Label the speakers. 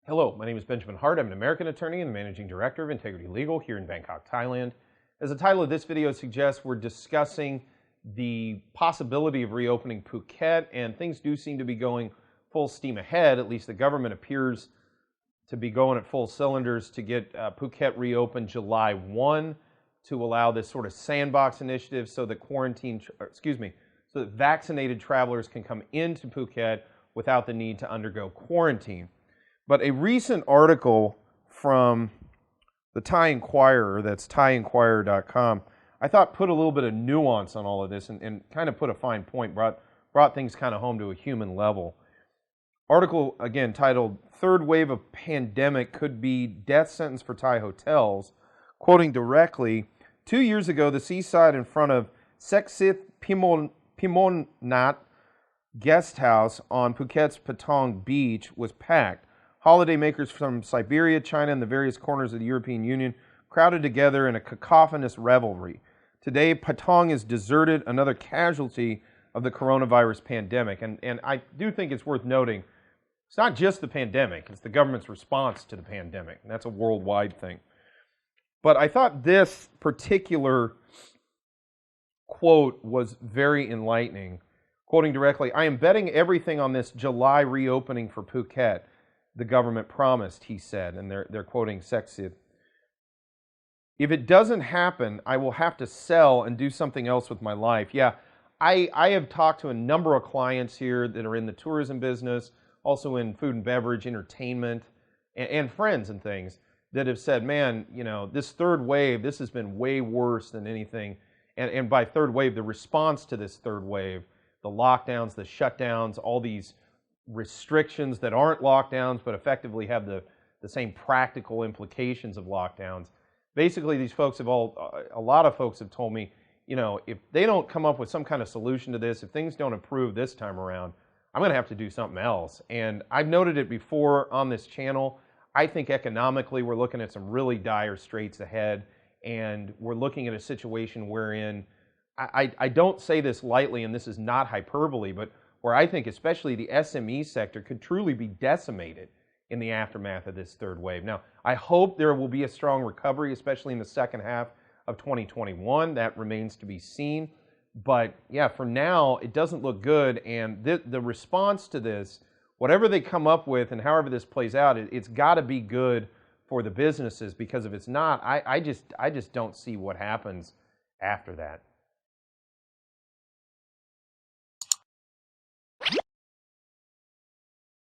Speaker 1: Hello, my name is Benjamin Hart. I'm an American attorney and the managing director of Integrity Legal here in Bangkok, Thailand. As the title of this video suggests, we're discussing the possibility of reopening Phuket, and things do seem to be going full steam ahead. At least the government appears to be going at full cylinders to get Phuket reopened July 1 to allow this sort of sandbox initiative so that so that vaccinated travelers can come into Phuket without the need to undergo quarantine. But a recent article from the Thai Inquirer, that's thaiinquirer.com, I thought put a little bit of nuance on all of this and kind of put a fine point, brought things kind of home to a human level. Article, again, titled, "Third Wave of Pandemic Could Be Death Sentence for Thai Hotels." Quoting directly, 2 years ago, the seaside in front of Seksit Pimonat guest house on Phuket's Patong Beach was packed. Holidaymakers from Siberia, China, and the various corners of the European Union crowded together in a cacophonous revelry. Today, Patong is deserted, another casualty of the coronavirus pandemic. And I do think it's worth noting, it's not just the pandemic, it's the government's response to the pandemic. And that's a worldwide thing. But I thought this particular quote was very enlightening. Quoting directly, "I am betting everything on this July reopening for Phuket. The government promised," he said, and they're quoting Seksit. "If it doesn't happen, I will have to sell and do something else with my life." Yeah, I have talked to a number of clients here that are in the tourism business, also in food and beverage, entertainment, and friends and things that have said, man, you know, this third wave, this has been way worse than anything. And by third wave, the response to this third wave, the lockdowns, the shutdowns, all these restrictions that aren't lockdowns but effectively have the same practical implications of lockdowns. Basically, these folks have a lot of folks have told me, you know, if they don't come up with some kind of solution to this, if things don't improve this time around, I'm going to have to do something else. And I've noted it before on this channel. I think economically we're looking at some really dire straits ahead, and we're looking at a situation wherein I don't say this lightly, and this is not hyperbole, but where I think especially the SME sector could truly be decimated in the aftermath of this third wave. Now, I hope there will be a strong recovery, especially in the second half of 2021. That remains to be seen. But yeah, for now, it doesn't look good. And the response to this, whatever they come up with and however this plays out, it's got to be good for the businesses, because if it's not, I just don't see what happens after that.